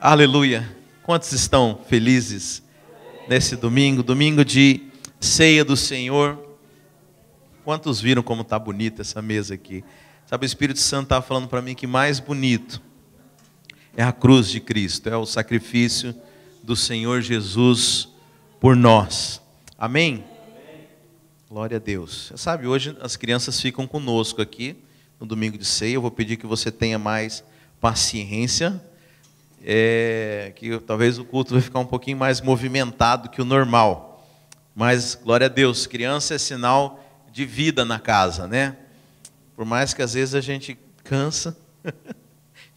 Aleluia! Quantos estão felizes nesse domingo, domingo de ceia do Senhor? Quantos viram como está bonita essa mesa aqui? Sabe, o Espírito Santo estava falando para mim que mais bonito é a cruz de Cristo, é o sacrifício do Senhor Jesus por nós. Amém? Glória a Deus. Você sabe, hoje as crianças ficam conosco aqui no domingo de ceia. Eu vou pedir que você tenha mais paciência. Que talvez o culto vai ficar um pouquinho mais movimentado que o normal. Mas, glória a Deus, criança é sinal de vida na casa, né? Por mais que às vezes a gente cansa.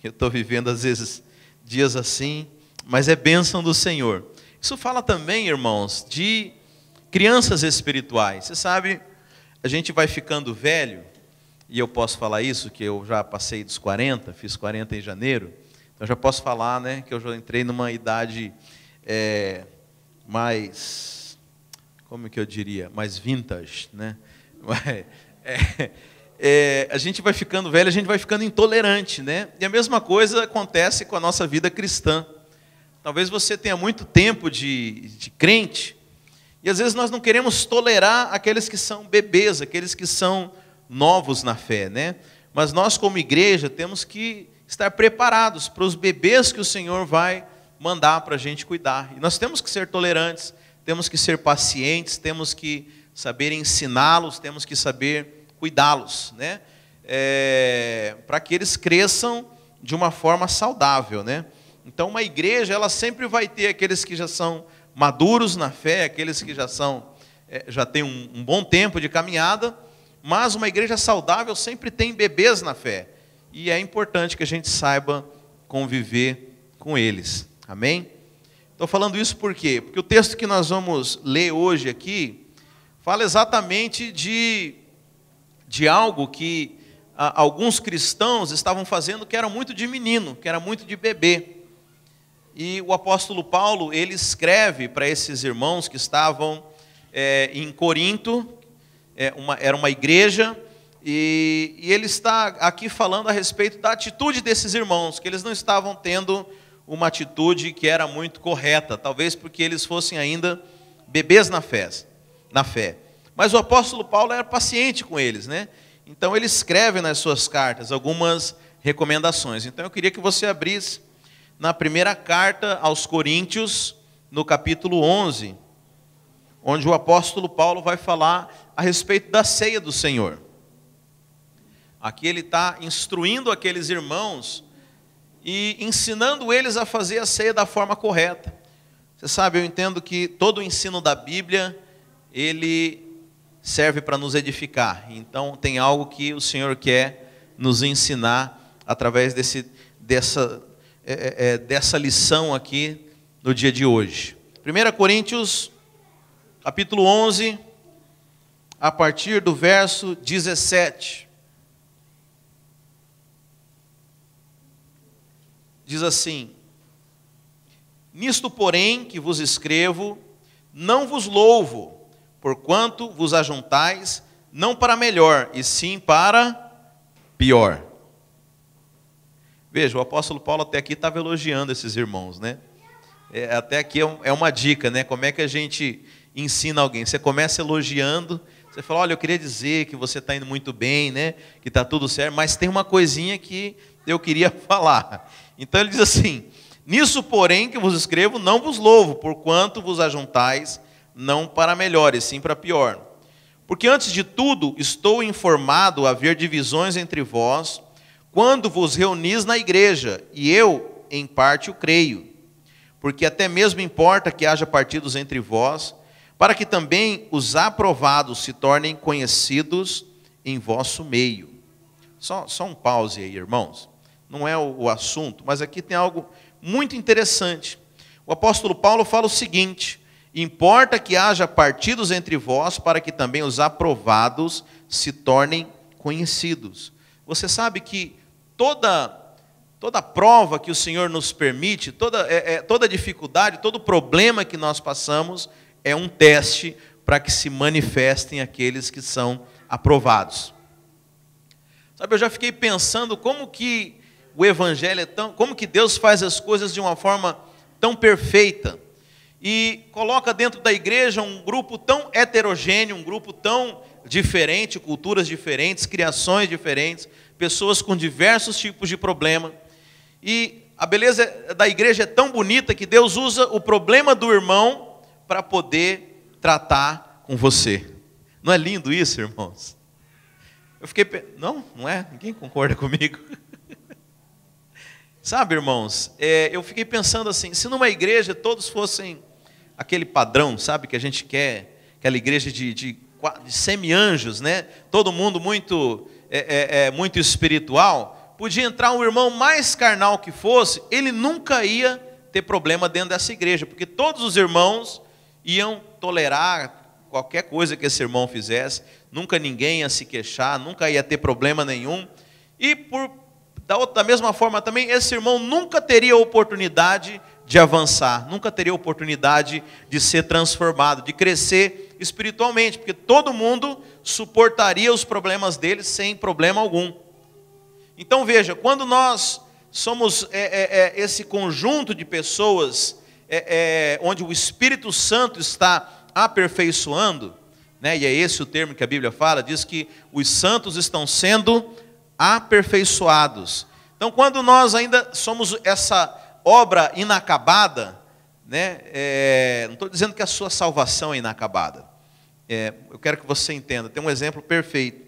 Eu estou vivendo às vezes dias assim, mas é bênção do Senhor. Isso fala também, irmãos, de crianças espirituais. Você sabe, a gente vai ficando velho, e eu posso falar isso, que eu já passei dos 40, fiz 40 em janeiro, então já posso falar, né, que eu já entrei numa idade mais, como que eu diria, mais vintage, né? A gente vai ficando velho, a gente vai ficando intolerante, né? E a mesma coisa acontece com a nossa vida cristã. Talvez você tenha muito tempo de crente, e às vezes nós não queremos tolerar aqueles que são bebês, aqueles que são novos na fé, né? Mas nós, como igreja, temos que estar preparados para os bebês que o Senhor vai mandar para a gente cuidar. E nós temos que ser tolerantes, temos que ser pacientes, temos que saber ensiná-los, temos que saber cuidá-los, né? Para que eles cresçam de uma forma saudável, né? Então, uma igreja, ela sempre vai ter aqueles que já são maduros na fé, aqueles que já têm um bom tempo de caminhada, mas uma igreja saudável sempre tem bebês na fé. E é importante que a gente saiba conviver com eles. Amém? Estou falando isso por quê? Porque o texto que nós vamos ler hoje aqui fala exatamente de algo que alguns cristãos estavam fazendo que era muito de menino, que era muito de bebê. E o apóstolo Paulo, ele escreve para esses irmãos que estavam em Corinto, era uma igreja, e ele está aqui falando a respeito da atitude desses irmãos, que eles não estavam tendo uma atitude que era muito correta, talvez porque eles fossem ainda bebês na fé. Mas o apóstolo Paulo era paciente com eles, né? Então ele escreve nas suas cartas algumas recomendações. Então eu queria que você abrisse na primeira carta aos Coríntios, no capítulo 11, onde o apóstolo Paulo vai falar a respeito da ceia do Senhor. Aqui ele está instruindo aqueles irmãos e ensinando eles a fazer a ceia da forma correta. Você sabe, eu entendo que todo o ensino da Bíblia, ele serve para nos edificar. Então tem algo que o Senhor quer nos ensinar através dessa lição aqui no dia de hoje. 1 Coríntios, capítulo 11, a partir do verso 17. Diz assim: nisto, porém, que vos escrevo, não vos louvo, porquanto vos ajuntais, não para melhor, e sim para pior. Veja, o apóstolo Paulo até aqui estava elogiando esses irmãos, né? Até aqui é uma dica, né? Como é que a gente ensina alguém? Você começa elogiando, você fala, olha, eu queria dizer que você está indo muito bem, né? Que está tudo certo, mas tem uma coisinha que eu queria falar. Então ele diz assim: nisso, porém, que vos escrevo, não vos louvo, porquanto vos ajuntais, não para melhor, e sim para pior. Porque antes de tudo, estou informado a haver divisões entre vós, quando vos reunis na igreja, e eu, em parte, o creio. Porque até mesmo importa que haja partidos entre vós, para que também os aprovados se tornem conhecidos em vosso meio. Só um pause aí, irmãos. Não é o assunto, mas aqui tem algo muito interessante. O apóstolo Paulo fala o seguinte: importa que haja partidos entre vós, para que também os aprovados se tornem conhecidos. Você sabe que toda prova que o Senhor nos permite, toda dificuldade, todo problema que nós passamos, é um teste para que se manifestem aqueles que são aprovados. Sabe, eu já fiquei pensando como que o evangelho é tão, como que Deus faz as coisas de uma forma tão perfeita e coloca dentro da igreja um grupo tão heterogêneo, um grupo tão diferente, culturas diferentes, criações diferentes, pessoas com diversos tipos de problema. E a beleza da igreja é tão bonita que Deus usa o problema do irmão para poder tratar com você. Não é lindo isso, irmãos? Eu fiquei... Não é? Ninguém concorda comigo? Sabe, irmãos, eu fiquei pensando assim, se numa igreja todos fossem aquele padrão, sabe, que a gente quer, aquela igreja de semi-anjos, né? Todo mundo muito, muito espiritual, podia entrar um irmão mais carnal que fosse, ele nunca ia ter problema dentro dessa igreja, porque todos os irmãos iam tolerar qualquer coisa que esse irmão fizesse, nunca ninguém ia se queixar, nunca ia ter problema nenhum, e da mesma forma também, esse irmão nunca teria oportunidade de avançar, nunca teria oportunidade de ser transformado, de crescer espiritualmente, porque todo mundo suportaria os problemas dele sem problema algum. Então veja, quando nós somos esse conjunto de pessoas, onde o Espírito Santo está aperfeiçoando, né, e é esse o termo que a Bíblia fala, diz que os santos estão sendo aperfeiçoados. Então quando nós ainda somos essa obra inacabada, né? Não estou dizendo que a sua salvação é inacabada. Eu quero que você entenda. Tem um exemplo perfeito.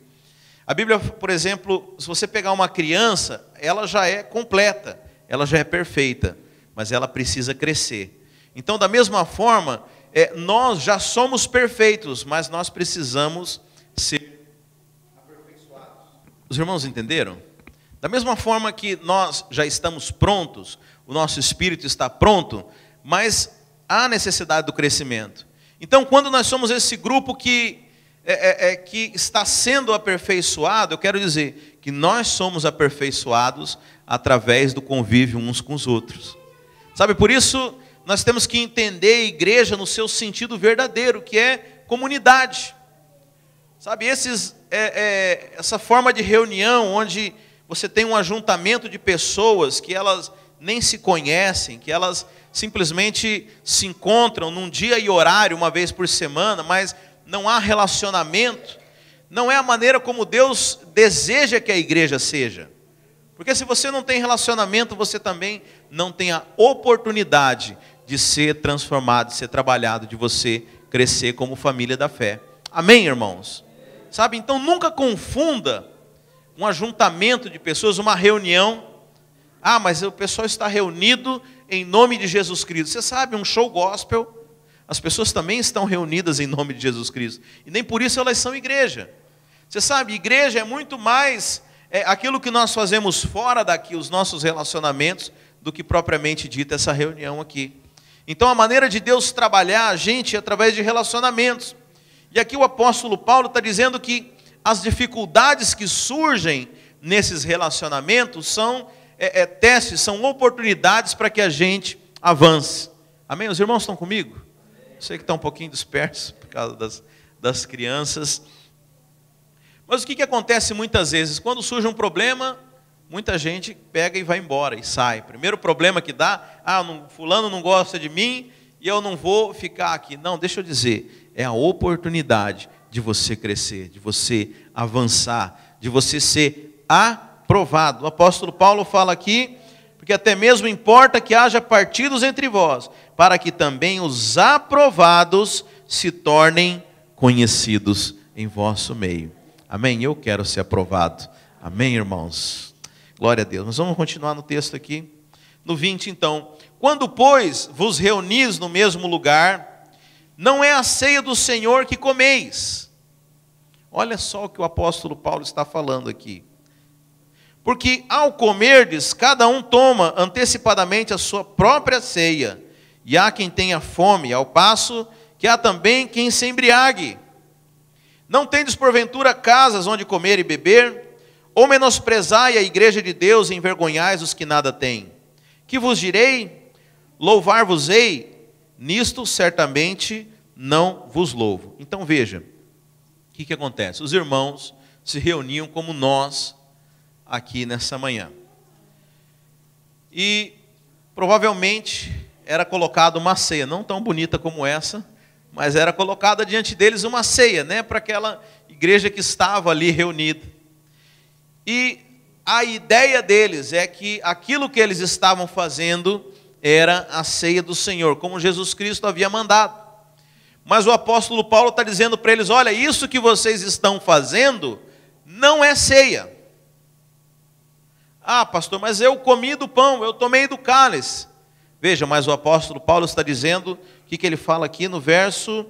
A Bíblia, por exemplo, se você pegar uma criança, ela já é completa, ela já é perfeita, mas ela precisa crescer. Então, da mesma forma, nós já somos perfeitos, mas nós precisamos ser aperfeiçoados. Os irmãos entenderam? Da mesma forma que nós já estamos prontos, o nosso espírito está pronto, mas há necessidade do crescimento. Então, quando nós somos esse grupo que está sendo aperfeiçoado, eu quero dizer que nós somos aperfeiçoados através do convívio uns com os outros. Sabe, por isso nós temos que entender a igreja no seu sentido verdadeiro, que é comunidade. Sabe, essa forma de reunião onde você tem um ajuntamento de pessoas que elas nem se conhecem, que elas simplesmente se encontram num dia e horário, uma vez por semana, mas não há relacionamento, não é a maneira como Deus deseja que a igreja seja. Porque se você não tem relacionamento, você também não tem a oportunidade de ser transformado, de ser trabalhado, de você crescer como família da fé. Amém, irmãos? Sabe, então nunca confunda um ajuntamento de pessoas, uma reunião. Ah, mas o pessoal está reunido em nome de Jesus Cristo. Você sabe, um show gospel, as pessoas também estão reunidas em nome de Jesus Cristo. E nem por isso elas são igreja. Você sabe, igreja é muito mais aquilo que nós fazemos fora daqui, os nossos relacionamentos, do que propriamente dita essa reunião aqui. Então a maneira de Deus trabalhar a gente é através de relacionamentos. E aqui o apóstolo Paulo está dizendo que as dificuldades que surgem nesses relacionamentos são testes, são oportunidades para que a gente avance. Amém? Os irmãos estão comigo? Eu sei que está um pouquinho disperso por causa das crianças. Mas o que acontece muitas vezes? Quando surge um problema, muita gente pega e vai embora e sai. Primeiro problema que dá, fulano não gosta de mim e eu não vou ficar aqui. Não, deixa eu dizer, é a oportunidade de você crescer, de você avançar, de você ser aprovado. O apóstolo Paulo fala aqui, porque até mesmo importa que haja partidos entre vós, para que também os aprovados se tornem conhecidos em vosso meio. Amém? Eu quero ser aprovado. Amém, irmãos? Glória a Deus. Nós vamos continuar no texto aqui. No 20, então. Quando, pois, vos reunis no mesmo lugar, não é a ceia do Senhor que comeis. Olha só o que o apóstolo Paulo está falando aqui. Porque ao comerdes, cada um toma antecipadamente a sua própria ceia, e há quem tenha fome, ao passo que há também quem se embriague. Não tendes porventura casas onde comer e beber? Ou menosprezai a igreja de Deus e envergonhais os que nada têm? Que vos direi? Louvar-vos-ei? Nisto certamente não vos louvo. Então veja, o que acontece? Os irmãos se reuniam como nós aqui nessa manhã. e provavelmente era colocada uma ceia, não tão bonita como essa, mas era colocada diante deles uma ceia, né, para aquela igreja que estava ali reunida. E a ideia deles é que aquilo que eles estavam fazendo era a ceia do Senhor, como Jesus Cristo havia mandado. Mas o apóstolo Paulo está dizendo para eles: olha, isso que vocês estão fazendo não é ceia. Ah, pastor, mas eu comi do pão, eu tomei do cálice. Veja, mas o apóstolo Paulo está dizendo, o que ele fala aqui no verso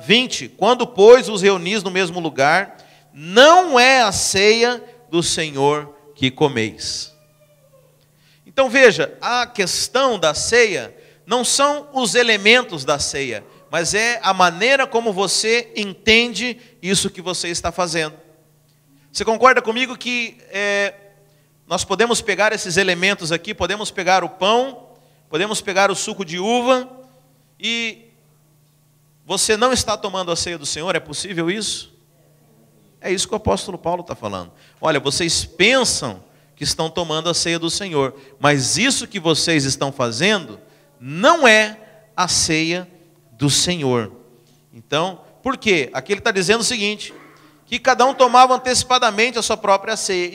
20. Quando, pois, os reunis no mesmo lugar, não é a ceia do Senhor que comeis. Então veja, a questão da ceia não são os elementos da ceia, mas é a maneira como você entende isso que você está fazendo. Você concorda comigo que nós podemos pegar esses elementos aqui, podemos pegar o pão, podemos pegar o suco de uva, e você não está tomando a ceia do Senhor? É possível isso? É isso que o apóstolo Paulo está falando. Olha, vocês pensam que estão tomando a ceia do Senhor, mas isso que vocês estão fazendo não é a ceia do Senhor. Então, por quê? Aqui ele está dizendo o seguinte: que cada um tomava antecipadamente a sua própria ceia,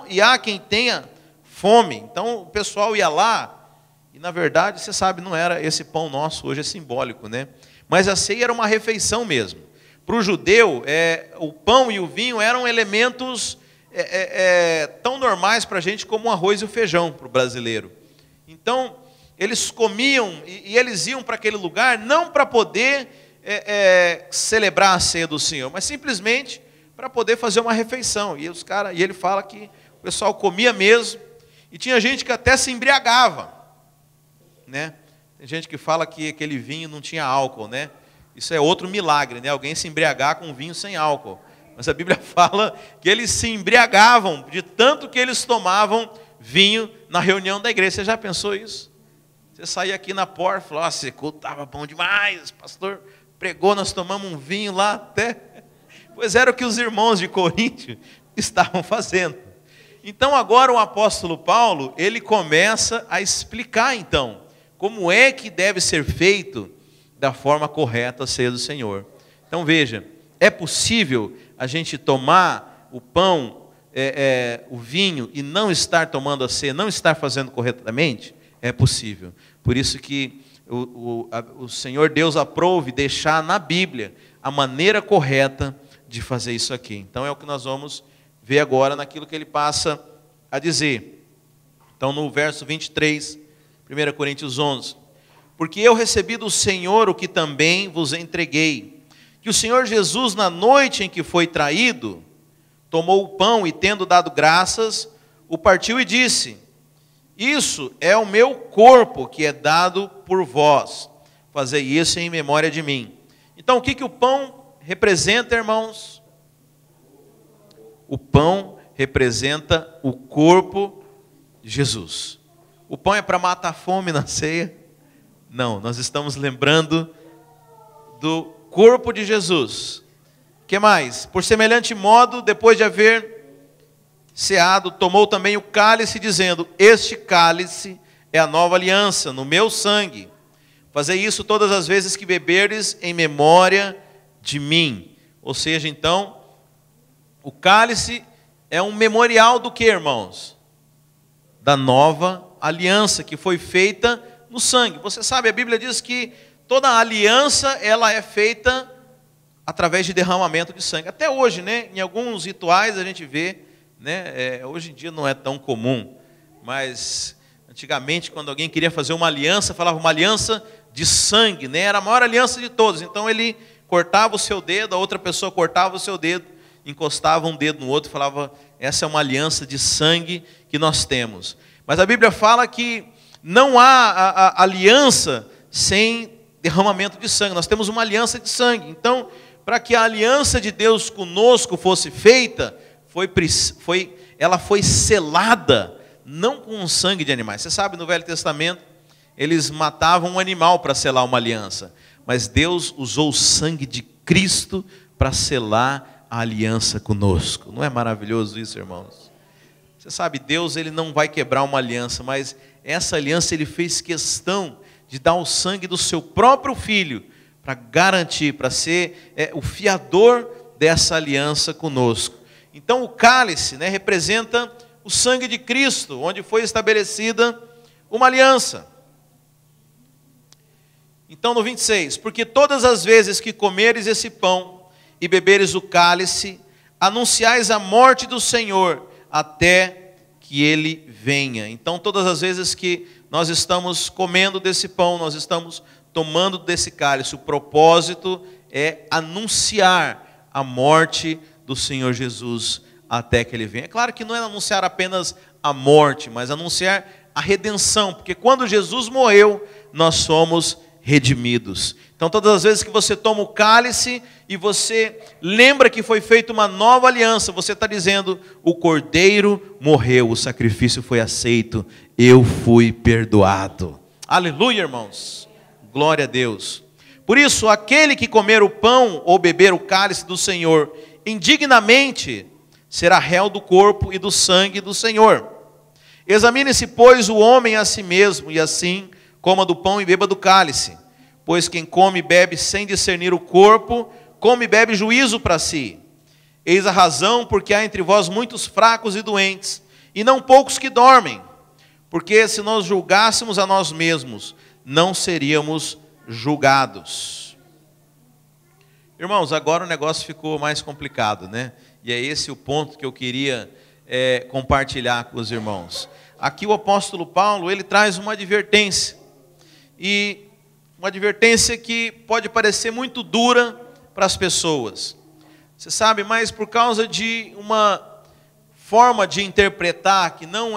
e há quem tenha fome. Então o pessoal ia lá, e na verdade, você sabe, não era esse pão nosso, hoje é simbólico, né? Mas a ceia era uma refeição mesmo. Para o judeu, o pão e o vinho eram elementos tão normais para a gente como o arroz e o feijão para o brasileiro. Então, eles comiam e eles iam para aquele lugar não para poder celebrar a ceia do Senhor, mas simplesmente para poder fazer uma refeição. E ele fala que o pessoal comia mesmo, e tinha gente que até se embriagava, né? Tem gente que fala que aquele vinho não tinha álcool, né? Isso é outro milagre, né? Alguém se embriagar com vinho sem álcool. Mas a Bíblia fala que eles se embriagavam de tanto que eles tomavam vinho na reunião da igreja. Você já pensou isso? Você saía aqui na porta e falava: esse culto estava bom demais, o pastor pregou, nós tomamos um vinho lá até. Pois era o que os irmãos de Coríntio estavam fazendo. Então agora o apóstolo Paulo, ele começa a explicar então, como é que deve ser feito da forma correta a ceia do Senhor. Então veja, é possível a gente tomar o pão, o vinho, e não estar tomando a ceia, não estar fazendo corretamente? É possível. Por isso que o Senhor Deus aprove deixar na Bíblia a maneira correta de fazer isso aqui. Então é o que nós vamos ver agora naquilo que ele passa a dizer. Então no verso 23, 1 Coríntios 11. Porque eu recebi do Senhor o que também vos entreguei, que o Senhor Jesus, na noite em que foi traído, tomou o pão e, tendo dado graças, o partiu e disse: isso é o meu corpo que é dado por vós, fazei isso em memória de mim. Então o que o pão representa, irmãos? O pão representa o corpo de Jesus. O pão é para matar a fome na ceia? Não, nós estamos lembrando do corpo de Jesus. O que mais? Por semelhante modo, depois de haver ceado, tomou também o cálice, dizendo: este cálice é a nova aliança no meu sangue. Fazei isso todas as vezes que beberdes em memória de mim. Ou seja, então, o cálice é um memorial do que, irmãos? Da nova aliança que foi feita no sangue. Você sabe, a Bíblia diz que toda aliança ela é feita através de derramamento de sangue. Até hoje, né? Em alguns rituais a gente vê, né? Hoje em dia não é tão comum, mas antigamente, quando alguém queria fazer uma aliança, falava uma aliança de sangue, né? Era a maior aliança de todos. Então ele cortava o seu dedo, a outra pessoa cortava o seu dedo, encostava um dedo no outro e falava: essa é uma aliança de sangue que nós temos. Mas a Bíblia fala que não há a aliança sem derramamento de sangue. Nós temos uma aliança de sangue. Então, para que a aliança de Deus conosco fosse feita, ela foi selada, não com sangue de animais. Você sabe, no Velho Testamento, eles matavam um animal para selar uma aliança. Mas Deus usou o sangue de Cristo para selar a aliança conosco. Não é maravilhoso isso, irmãos? Você sabe, Deus ele não vai quebrar uma aliança, mas essa aliança ele fez questão de dar o sangue do seu próprio filho para garantir, para ser o fiador dessa aliança conosco. Então o cálice, né, representa o sangue de Cristo, onde foi estabelecida uma aliança. Então no 26, porque todas as vezes que comeres esse pão e beberes o cálice, anunciais a morte do Senhor até que Ele venha. Então todas as vezes que nós estamos comendo desse pão, nós estamos tomando desse cálice, o propósito é anunciar a morte do Senhor Jesus até que Ele venha. É claro que não é anunciar apenas a morte, mas anunciar a redenção, porque quando Jesus morreu, nós somos redimidos. Então todas as vezes que você toma o cálice e você lembra que foi feita uma nova aliança, você está dizendo, o Cordeiro morreu, o sacrifício foi aceito, eu fui perdoado. Aleluia, irmãos. Glória a Deus. Por isso, aquele que comer o pão ou beber o cálice do Senhor indignamente, será réu do corpo e do sangue do Senhor. Examine-se, pois, o homem a si mesmo, e assim coma do pão e beba do cálice. Pois quem come e bebe sem discernir o corpo, come e bebe juízo para si. Eis a razão porque há entre vós muitos fracos e doentes, e não poucos que dormem. Porque se nós julgássemos a nós mesmos, não seríamos julgados. Irmãos, agora o negócio ficou mais complicado, né? E é esse o ponto que eu queria compartilhar com os irmãos. Aqui o apóstolo Paulo, ele traz uma advertência. E uma advertência que pode parecer muito dura para as pessoas. Você sabe, mas por causa de uma forma de interpretar que não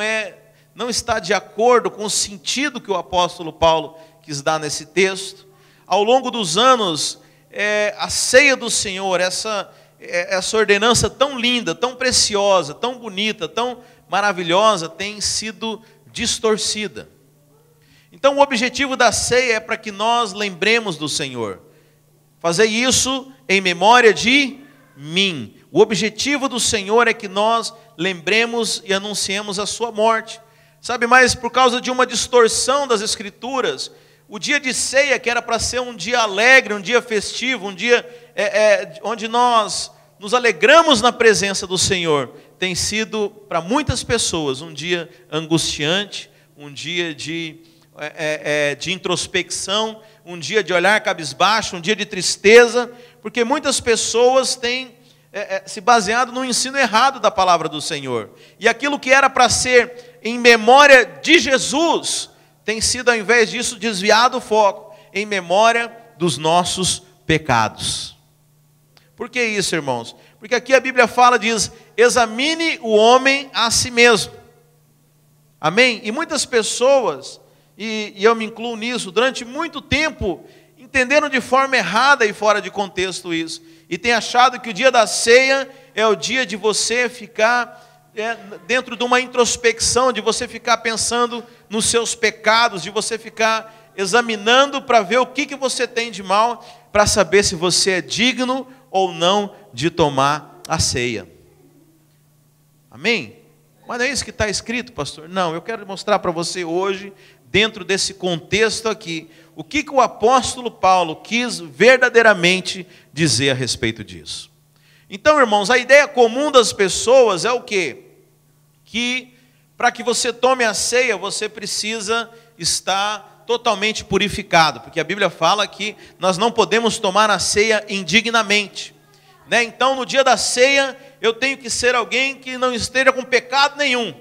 está de acordo com o sentido que o apóstolo Paulo quis dar nesse texto, ao longo dos anos, a ceia do Senhor, essa ordenança tão linda, tão preciosa, tão bonita, tão maravilhosa, tem sido distorcida. Então o objetivo da ceia é para que nós lembremos do Senhor. Fazer isso em memória de mim. O objetivo do Senhor é que nós lembremos e anunciemos a sua morte. Sabe, mas por causa de uma distorção das Escrituras, o dia de ceia, que era para ser um dia alegre, um dia festivo, um dia onde nós nos alegramos na presença do Senhor, tem sido para muitas pessoas um dia angustiante, um dia de introspecção, um dia de olhar cabisbaixo, um dia de tristeza, porque muitas pessoas têm se baseado no ensino errado da palavra do Senhor. E aquilo que era para ser em memória de Jesus, tem sido, ao invés disso, desviado o foco em memória dos nossos pecados. Por que isso, irmãos? Porque aqui a Bíblia diz, examine o homem a si mesmo. Amém? E muitas pessoas, e eu me incluo nisso, durante muito tempo, entenderam de forma errada e fora de contexto isso. E tem achado que o dia da ceia é o dia de você ficar dentro de uma introspecção, de você ficar pensando nos seus pecados, de você ficar examinando para ver o que você tem de mal, para saber se você é digno ou não de tomar a ceia. Amém? Mas não é isso que está escrito, pastor? Não, eu quero mostrar para você hoje, dentro desse contexto aqui, o que o apóstolo Paulo quis verdadeiramente dizer a respeito disso. Então, irmãos, a ideia comum das pessoas é o quê? Que para que você tome a ceia, você precisa estar totalmente purificado, porque a Bíblia fala que nós não podemos tomar a ceia indignamente, né? Então, no dia da ceia, eu tenho que ser alguém que não esteja com pecado nenhum.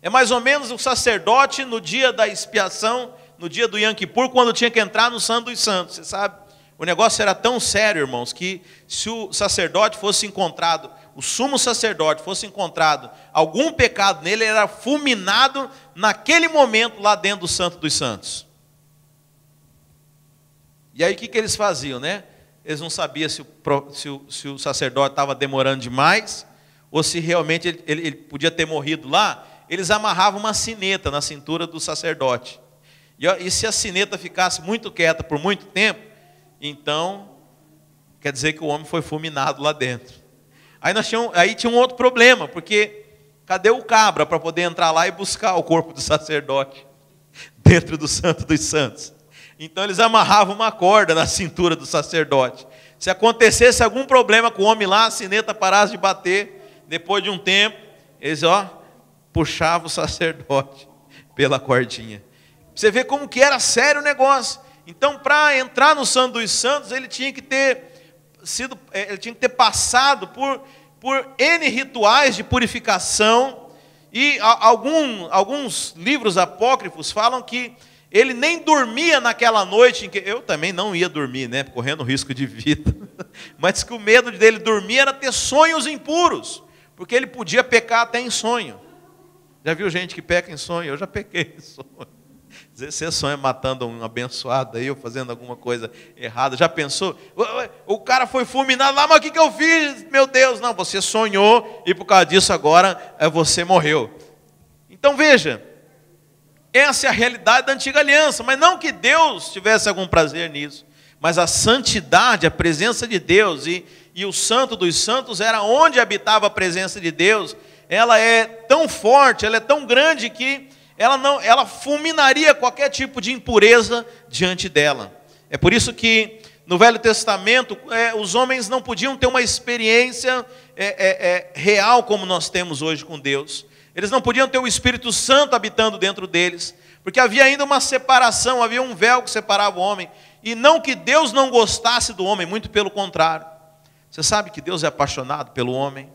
É mais ou menos o sacerdote no dia da expiação, no dia do Yom Kippur, quando tinha que entrar no Santo dos Santos. Você sabe, o negócio era tão sério, irmãos, que se o sacerdote fosse encontrado, o sumo sacerdote fosse encontrado algum pecado nele, ele era fulminado naquele momento lá dentro do Santo dos Santos. E aí o que eles faziam, né? Eles não sabiam se o sacerdote estava demorando demais, ou se realmente ele podia ter morrido lá. Eles amarravam uma sineta na cintura do sacerdote. E se a sineta ficasse muito quieta por muito tempo, então quer dizer que o homem foi fulminado lá dentro. Aí tinha um outro problema, porque Cadê o cabra para poder entrar lá e buscar o corpo do sacerdote dentro do Santo dos Santos? Então eles amarravam uma corda na cintura do sacerdote. Se acontecesse algum problema com o homem lá, a sineta parasse de bater, depois de um tempo, eles puxavam o sacerdote pela cordinha. Você vê como que era sério o negócio. Então, para entrar no Santo dos Santos, ele tinha que ter passado por N rituais de purificação, e alguns livros apócrifos falam que ele nem dormia naquela noite, em que eu também não ia dormir, né, correndo risco de vida, mas que o medo dele dormir era ter sonhos impuros, porque ele podia pecar até em sonho. Já viu gente que peca em sonho? Eu já pequei em sonho. Às vezes você sonha matando um abençoado aí, ou fazendo alguma coisa errada. Já pensou? O cara foi fulminado lá, mas o que eu fiz? Meu Deus, não, você sonhou e por causa disso agora você morreu. Então veja, essa é a realidade da antiga aliança, mas não que Deus tivesse algum prazer nisso, mas a santidade, a presença de Deus e o Santo dos Santos era onde habitava a presença de Deus. Ela é tão forte, ela é tão grande que ela fulminaria qualquer tipo de impureza diante dela. É por isso que no Velho Testamento os homens não podiam ter uma experiência real como nós temos hoje com Deus. Eles não podiam ter o Espírito Santo habitando dentro deles, porque havia ainda uma separação, havia um véu que separava o homem. E não que Deus não gostasse do homem, muito pelo contrário. Você sabe que Deus é apaixonado pelo homem?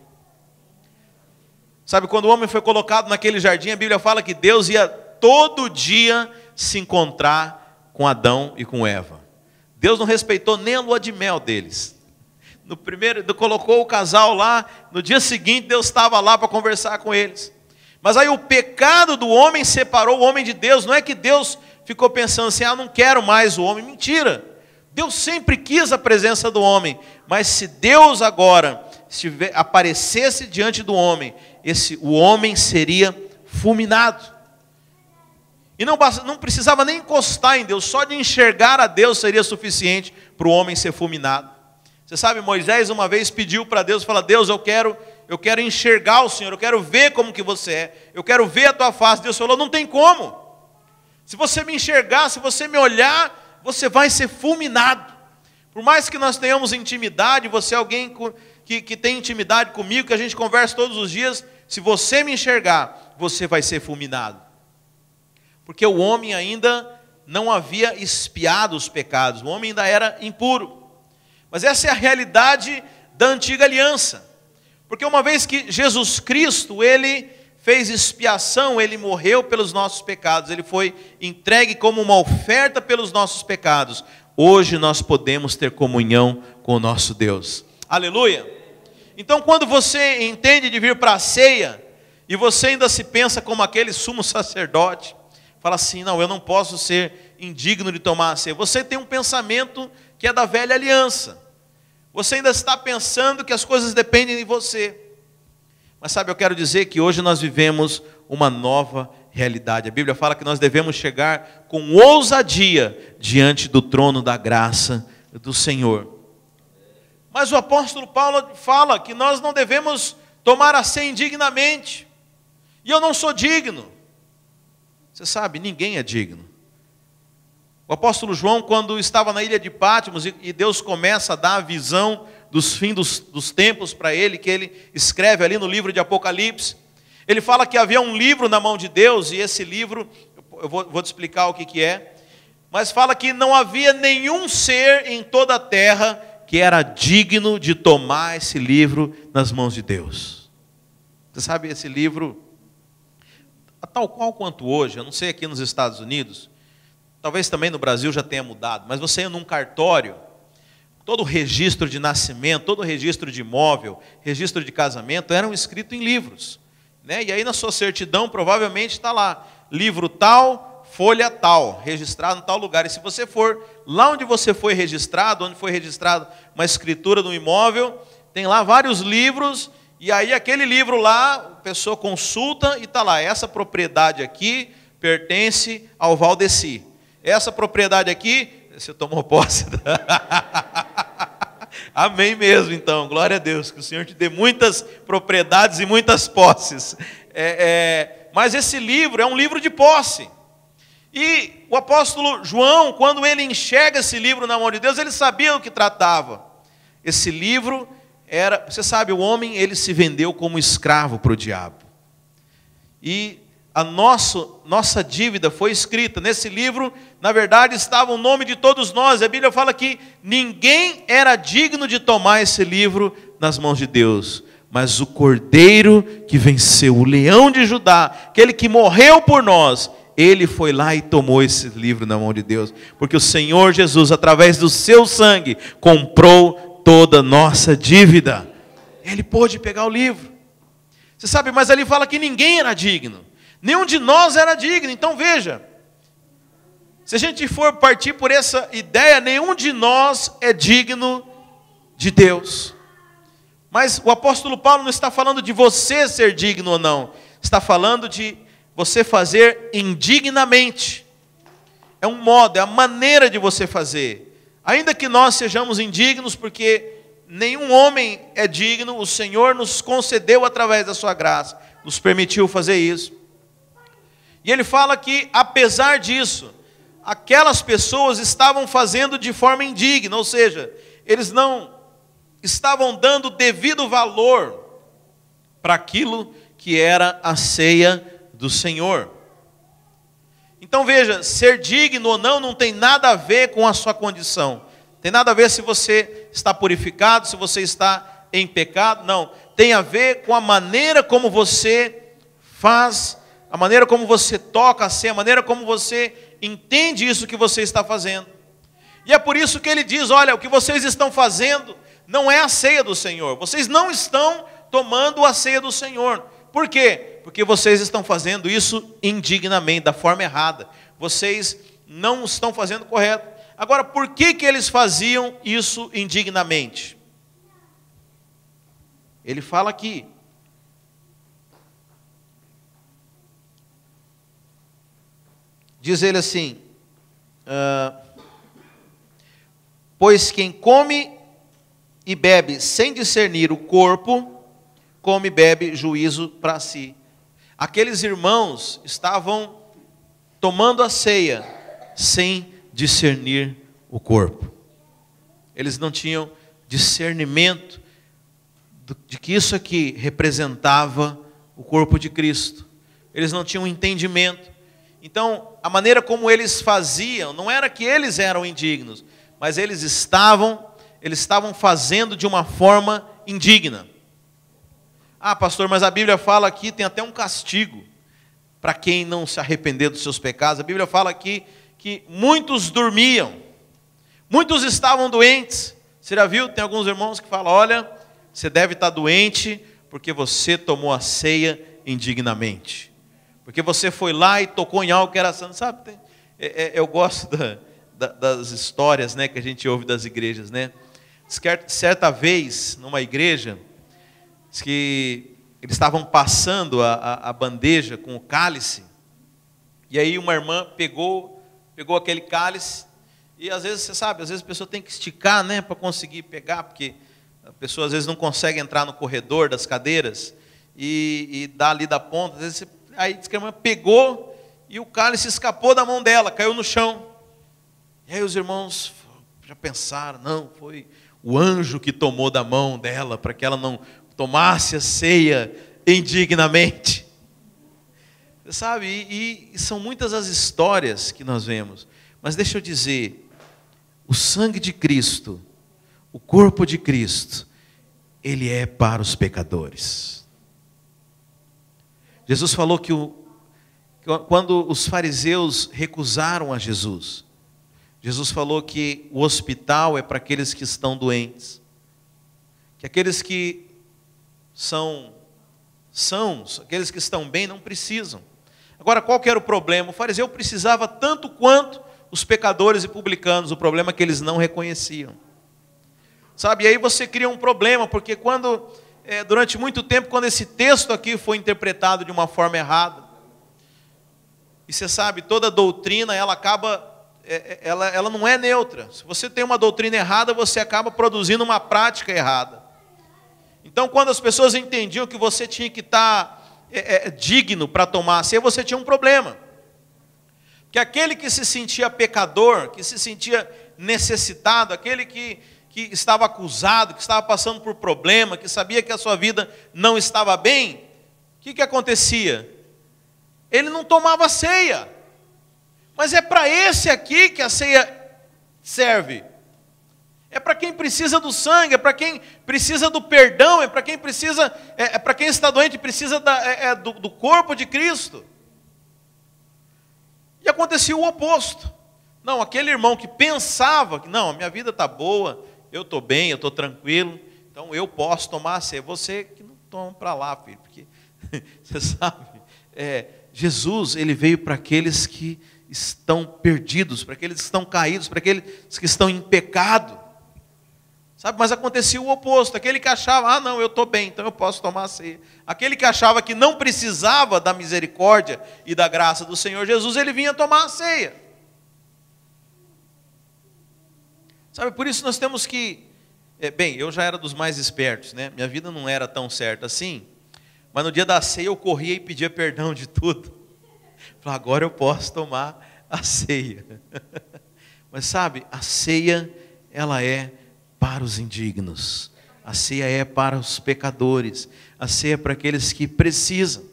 Sabe, quando o homem foi colocado naquele jardim, a Bíblia fala que Deus ia todo dia se encontrar com Adão e com Eva. Deus não respeitou nem a lua de mel deles. No primeiro, colocou o casal lá, no dia seguinte Deus estava lá para conversar com eles. Mas aí o pecado do homem separou o homem de Deus. Não é que Deus ficou pensando assim, não quero mais o homem. Mentira. Deus sempre quis a presença do homem. Mas se Deus agora aparecesse diante do homem, o homem seria fulminado. E não precisava nem encostar em Deus, só de enxergar a Deus seria suficiente para o homem ser fulminado. Você sabe, Moisés uma vez pediu para Deus, falou: Deus, eu quero enxergar o Senhor, eu quero ver como que você é, eu quero ver a tua face. Deus falou: não tem como. Se você me enxergar, se você me olhar, você vai ser fulminado. Por mais que nós tenhamos intimidade, você é alguém que tem intimidade comigo, que a gente conversa todos os dias, se você me enxergar, você vai ser fulminado. Porque o homem ainda não havia expiado os pecados, o homem ainda era impuro. Mas essa é a realidade da antiga aliança. Porque uma vez que Jesus Cristo, ele fez expiação, ele morreu pelos nossos pecados, ele foi entregue como uma oferta pelos nossos pecados. Hoje nós podemos ter comunhão com o nosso Deus. Aleluia! Então quando você entende de vir para a ceia, e você ainda se pensa como aquele sumo sacerdote, fala assim: não, eu não posso ser indigno de tomar a ceia. Você tem um pensamento que é da velha aliança. Você ainda está pensando que as coisas dependem de você. Mas sabe, eu quero dizer que hoje nós vivemos uma nova realidade. A Bíblia fala que nós devemos chegar com ousadia diante do trono da graça do Senhor. Mas o apóstolo Paulo fala que nós não devemos tomar a ceia indignamente. E eu não sou digno. Você sabe, ninguém é digno. O apóstolo João, quando estava na ilha de Patmos, e Deus começa a dar a visão dos fins dos tempos para ele, que ele escreve ali no livro de Apocalipse, ele fala que havia um livro na mão de Deus, e esse livro, eu vou te explicar o que é, mas fala que não havia nenhum ser em toda a terra que era digno de tomar esse livro nas mãos de Deus. Você sabe, esse livro, tal qual quanto hoje, eu não sei aqui nos Estados Unidos, talvez também no Brasil já tenha mudado, mas você ia num cartório, todo registro de nascimento, todo registro de imóvel, registro de casamento, eram escritos em livros, né? E aí na sua certidão provavelmente está lá, livro tal, folha tal, registrado em tal lugar. E se você for lá onde você foi registrado, onde foi registrado uma escritura do imóvel, tem lá vários livros, e aí aquele livro lá, a pessoa consulta e está lá: essa propriedade aqui pertence ao Valdeci. Essa propriedade aqui, você tomou posse. Amém mesmo, então, glória a Deus, que o Senhor te dê muitas propriedades e muitas posses. mas esse livro é um livro de posse. E o apóstolo João, quando ele enxerga esse livro na mão de Deus, ele sabia o que tratava. Esse livro era, você sabe, o homem, ele se vendeu como escravo para o diabo. E a nossa dívida foi escrita. Nesse livro, na verdade, estava o nome de todos nós. A Bíblia fala que ninguém era digno de tomar esse livro nas mãos de Deus. Mas o Cordeiro que venceu, o Leão de Judá, aquele que morreu por nós, ele foi lá e tomou esse livro na mão de Deus. Porque o Senhor Jesus, através do seu sangue, comprou toda a nossa dívida. Ele pôde pegar o livro. Você sabe, mas ali fala que ninguém era digno. Nenhum de nós era digno. Então veja, se a gente for partir por essa ideia, nenhum de nós é digno de Deus. Mas o apóstolo Paulo não está falando de você ser digno ou não. Está falando de você fazer indignamente. É um modo, é a maneira de você fazer. Ainda que nós sejamos indignos, porque nenhum homem é digno, o Senhor nos concedeu através da sua graça, nos permitiu fazer isso. E ele fala que, apesar disso, aquelas pessoas estavam fazendo de forma indigna, ou seja, eles não estavam dando devido valor para aquilo que era a ceia do Senhor. Então veja, ser digno ou não tem nada a ver com a sua condição. Tem nada a ver se você está purificado, se você está em pecado, não. Tem a ver com a maneira como você faz, a maneira como você toca a ceia, a maneira como você entende isso que você está fazendo. E é por isso que ele diz, olha, o que vocês estão fazendo não é a ceia do Senhor. Vocês não estão tomando a ceia do Senhor. Por quê? Porque vocês estão fazendo isso indignamente, da forma errada. Vocês não estão fazendo correto. Agora, por que eles faziam isso indignamente? Ele fala aqui. Diz ele assim, pois quem come e bebe sem discernir o corpo, come e bebe juízo para si. Aqueles irmãos estavam tomando a ceia sem discernir o corpo. Eles não tinham discernimento de que isso aqui representava o corpo de Cristo. Eles não tinham entendimento. Então, a maneira como eles faziam, não era que eles eram indignos, mas eles estavam fazendo de uma forma indigna. Ah, pastor, mas a Bíblia fala aqui, tem até um castigo para quem não se arrepender dos seus pecados. A Bíblia fala aqui que muitos dormiam, muitos estavam doentes. Você já viu? Tem alguns irmãos que falam, olha, você deve estar doente porque você tomou a ceia indignamente. Porque você foi lá e tocou em algo que era santo. Sabe, eu gosto das histórias, né, que a gente ouve das igrejas, né? Certa vez, numa igreja, que eles estavam passando a bandeja com o cálice, e aí uma irmã pegou aquele cálice, e às vezes, você sabe, às vezes a pessoa tem que esticar, né, para conseguir pegar, porque a pessoa às vezes não consegue entrar no corredor das cadeiras, e dá ali da ponta, às vezes aí diz que a irmã pegou, e o cálice escapou da mão dela, caiu no chão. E aí os irmãos já pensaram, não, foi o anjo que tomou da mão dela, para que ela não tomasse a ceia indignamente. Você sabe, e são muitas as histórias que nós vemos. Mas deixa eu dizer, o sangue de Cristo, o corpo de Cristo, ele é para os pecadores. Jesus falou que quando os fariseus recusaram a Jesus, Jesus falou que o hospital é para aqueles que estão doentes, que aqueles que são aqueles que estão bem não precisam. Agora, qual que era o problema? O fariseu precisava tanto quanto os pecadores e publicanos, o problema é que eles não reconheciam. Sabe, e aí você cria um problema, porque durante muito tempo, quando esse texto aqui foi interpretado de uma forma errada, e você sabe, toda doutrina, ela acaba, ela não é neutra. Se você tem uma doutrina errada, você acaba produzindo uma prática errada. Então, quando as pessoas entendiam que você tinha que estar digno para tomar a ceia, você tinha um problema. Que aquele que se sentia pecador, que se sentia necessitado, aquele que estava acusado, que estava passando por problema, que sabia que a sua vida não estava bem, o que acontecia? Ele não tomava ceia. Mas é para esse aqui que a ceia serve. É para quem precisa do sangue, é para quem precisa do perdão, é para quem precisa, para quem está doente e precisa do corpo de Cristo. E acontecia o oposto. Não, aquele irmão que pensava que, não, a minha vida está boa, eu estou bem, eu estou tranquilo, então eu posso tomar a ceia. Você que não toma para lá, filho, porque você sabe, Jesus, ele veio para aqueles que estão perdidos, para aqueles que estão caídos, para aqueles que estão em pecado. Sabe, mas acontecia o oposto. Aquele que achava, não, eu estou bem, então eu posso tomar a ceia. Aquele que achava que não precisava da misericórdia e da graça do Senhor Jesus, ele vinha tomar a ceia. Sabe, por isso nós temos que... eu já era dos mais espertos, né? Minha vida não era tão certa assim, mas no dia da ceia eu corria e pedia perdão de tudo. Falei, agora eu posso tomar a ceia. Mas sabe, a ceia, ela é para os indignos. A ceia é para os pecadores. A ceia é para aqueles que precisam.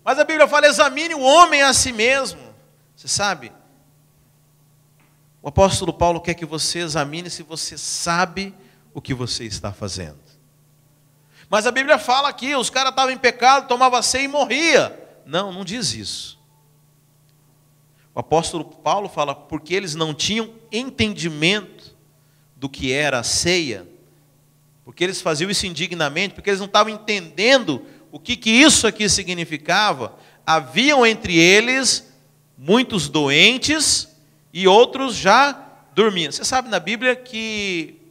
Mas a Bíblia fala, examine o homem a si mesmo. Você sabe, o apóstolo Paulo quer que você examine se você sabe o que você está fazendo. Mas a Bíblia fala que os caras estavam em pecado, tomavam ceia e morria. Não, não diz isso. O apóstolo Paulo fala, porque eles não tinham entendimento do que era a ceia, porque eles faziam isso indignamente, porque eles não estavam entendendo o que isso aqui significava. Haviam entre eles muitos doentes e outros já dormiam. Você sabe na Bíblia que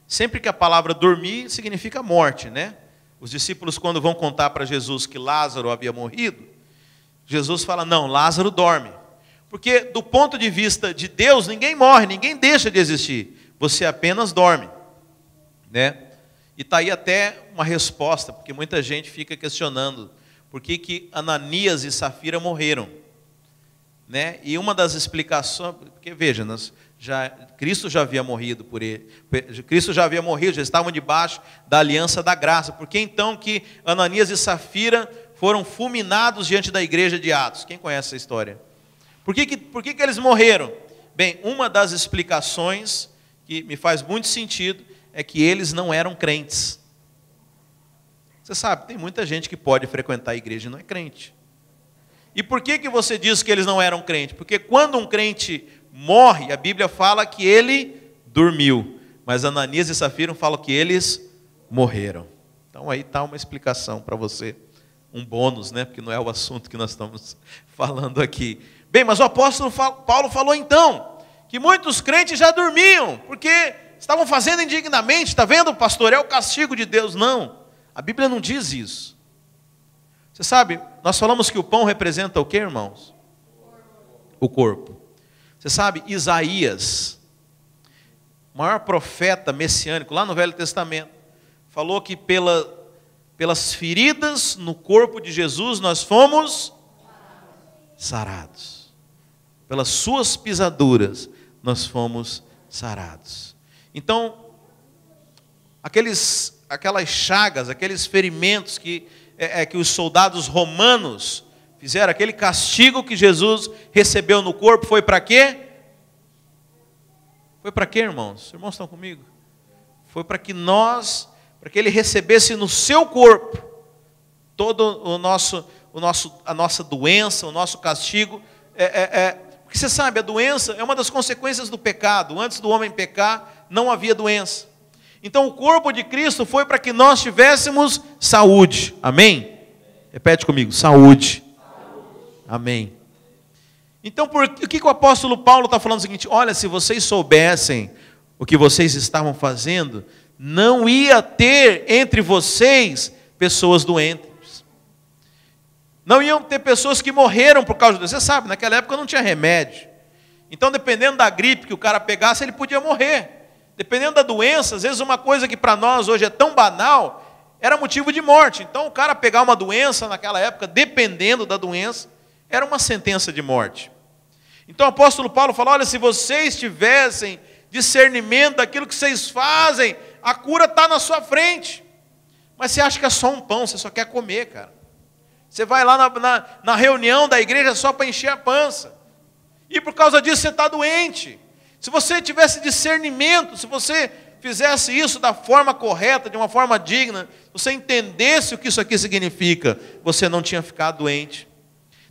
sempre que a palavra dormir significa morte, né? Os discípulos, quando vão contar para Jesus que Lázaro havia morrido, Jesus fala, não, Lázaro dorme. Porque do ponto de vista de Deus, ninguém morre, ninguém deixa de existir. Você apenas dorme, né? E está aí até uma resposta, porque muita gente fica questionando por que Ananias e Safira morreram, né? E uma das explicações, porque veja, Cristo já havia morrido por ele, Cristo já havia morrido, já estavam debaixo da aliança da graça. Por que então que Ananias e Safira foram fulminados diante da igreja de Atos? Quem conhece essa história? Por que eles morreram? Bem, uma das explicações que me faz muito sentido é que eles não eram crentes. Você sabe, tem muita gente que pode frequentar a igreja e não é crente. E por que você diz que eles não eram crentes? Porque quando um crente morre, a Bíblia fala que ele dormiu, mas Ananias e Safira falam que eles morreram. Então aí está uma explicação para você, um bônus, né? Porque não é o assunto que nós estamos falando aqui. Bem, mas o apóstolo Paulo falou então que muitos crentes já dormiam, porque estavam fazendo indignamente. Está vendo, pastor? É o castigo de Deus. Não, a Bíblia não diz isso. Você sabe, nós falamos que o pão representa o quê, irmãos? O corpo. Você sabe, Isaías, o maior profeta messiânico, lá no Velho Testamento, falou que pelas feridas no corpo de Jesus nós fomos sarados. Pelas suas pisaduras nós fomos sarados. Então, aquelas chagas, aqueles ferimentos que os soldados romanos fizeram, aquele castigo que Jesus recebeu no corpo, foi para quê? Foi para quê, irmãos? Os irmãos estão comigo? Foi para que ele recebesse no seu corpo todo a nossa doença, o nosso castigo. Porque você sabe, a doença é uma das consequências do pecado. Antes do homem pecar, não havia doença. Então o corpo de Cristo foi para que nós tivéssemos saúde. Amém? Repete comigo, saúde. Amém. Então por que o apóstolo Paulo está falando o seguinte? Olha, se vocês soubessem o que vocês estavam fazendo, não ia ter entre vocês pessoas doentes. Não iam ter pessoas que morreram por causa disso. Você sabe, naquela época não tinha remédio. Então, dependendo da gripe que o cara pegasse, ele podia morrer. Dependendo da doença, às vezes uma coisa que para nós hoje é tão banal, era motivo de morte. Então o cara pegar uma doença naquela época, dependendo da doença, era uma sentença de morte. Então o apóstolo Paulo fala, olha, se vocês tivessem discernimento daquilo que vocês fazem, a cura está na sua frente. Mas você acha que é só um pão, você só quer comer, cara. Você vai lá na reunião da igreja só para encher a pança. E por causa disso você está doente. Se você tivesse discernimento, se você fizesse isso da forma correta, de uma forma digna, você entendesse o que isso aqui significa, você não tinha ficado doente.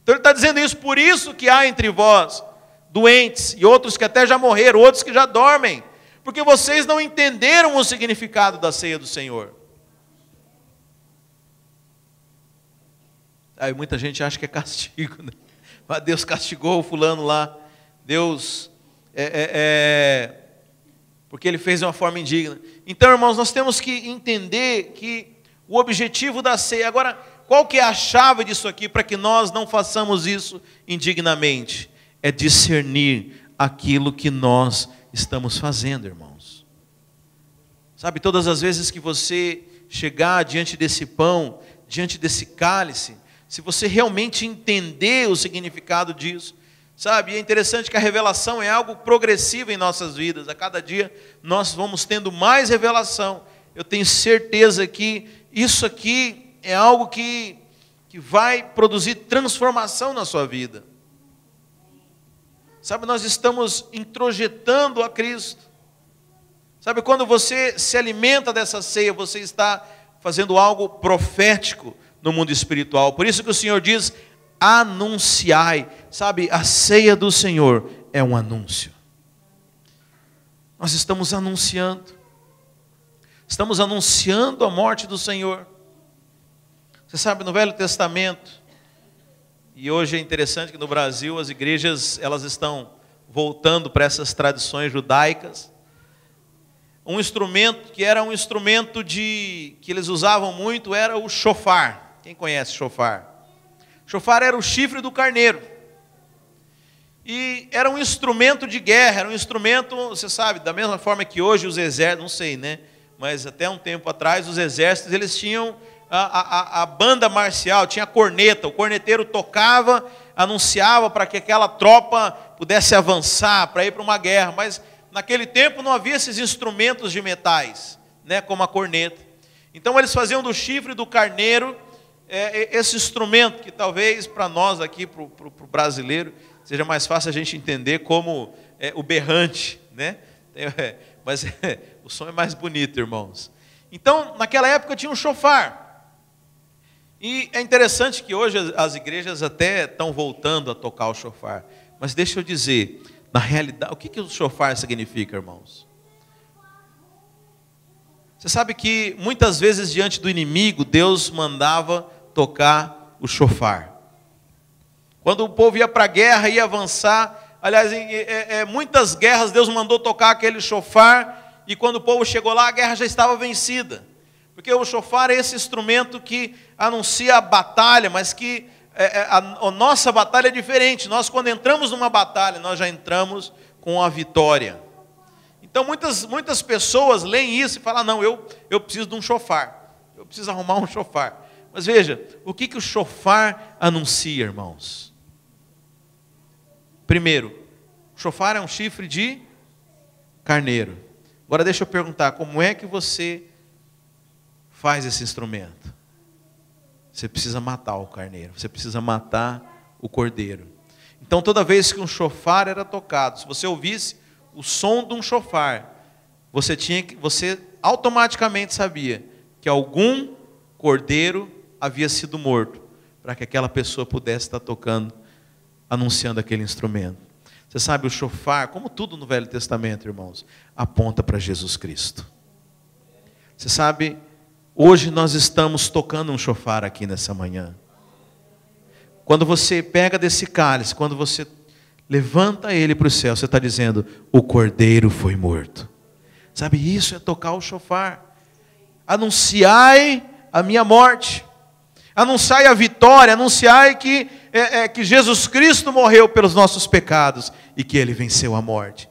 Então ele está dizendo isso, por isso que há entre vós doentes, e outros que até já morreram, outros que já dormem, porque vocês não entenderam o significado da ceia do Senhor. Aí muita gente acha que é castigo, né? Mas Deus castigou o fulano lá, Deus, porque ele fez de uma forma indigna. Então, irmãos, nós temos que entender que o objetivo da ceia, agora, qual que é a chave disso aqui para que nós não façamos isso indignamente? É discernir aquilo que nós estamos fazendo, irmãos. Sabe, todas as vezes que você chegar diante desse pão, diante desse cálice, se você realmente entender o significado disso, sabe, é interessante que a revelação é algo progressivo em nossas vidas, a cada dia nós vamos tendo mais revelação. Eu tenho certeza que isso aqui é algo que vai produzir transformação na sua vida. Sabe, nós estamos introjetando a Cristo. Sabe, quando você se alimenta dessa ceia, você está fazendo algo profético no mundo espiritual. Por isso que o Senhor diz, anunciai. Sabe, a ceia do Senhor é um anúncio. Nós estamos anunciando. Estamos anunciando a morte do Senhor. Você sabe, no Velho Testamento, e hoje é interessante que no Brasil as igrejas, elas estão voltando para essas tradições judaicas. Um instrumento que era um instrumento que eles usavam muito era o shofar. Quem conhece shofar? Shofar era o chifre do carneiro. E era um instrumento de guerra, era um instrumento, você sabe, da mesma forma que hoje os exércitos, não sei, né? Mas até um tempo atrás os exércitos, eles tinham a banda marcial, tinha a corneta, o corneteiro tocava, anunciava para que aquela tropa pudesse avançar, para ir para uma guerra. Mas naquele tempo não havia esses instrumentos de metais, né, como a corneta. Então eles faziam do chifre do carneiro esse instrumento que talvez para nós aqui, para o brasileiro, seja mais fácil a gente entender como o berrante, né? Mas o som é mais bonito, irmãos. Então, naquela época tinha um shofar. E é interessante que hoje as igrejas até estão voltando a tocar o shofar. Mas deixa eu dizer, na realidade, o que o shofar significa, irmãos? Você sabe que muitas vezes diante do inimigo, Deus mandava tocar o shofar. Quando o povo ia para a guerra, ia avançar, aliás, muitas guerras Deus mandou tocar aquele shofar, e quando o povo chegou lá, a guerra já estava vencida. Porque o shofar é esse instrumento que anuncia a batalha, mas que a nossa batalha é diferente. Nós, quando entramos numa batalha, nós já entramos com a vitória. Então, muitas pessoas leem isso e falam, não, eu preciso de um shofar. Eu preciso arrumar um shofar. Mas veja, o que o shofar anuncia, irmãos? Primeiro, o shofar é um chifre de carneiro. Agora deixa eu perguntar, como é que você faz esse instrumento? Você precisa matar o carneiro, você precisa matar o cordeiro. Então toda vez que um shofar era tocado, se você ouvisse o som de um shofar, você automaticamente sabia que algum cordeiro havia sido morto, para que aquela pessoa pudesse estar tocando, anunciando aquele instrumento. Você sabe, o shofar, como tudo no Velho Testamento, irmãos, aponta para Jesus Cristo. Você sabe, hoje nós estamos tocando um shofar aqui nessa manhã. Quando você pega desse cálice, quando você levanta ele para o céu, você está dizendo, o cordeiro foi morto. Sabe, isso é tocar o shofar. Anunciai a minha morte. Anunciai a vitória, anunciai que Jesus Cristo morreu pelos nossos pecados e que Ele venceu a morte.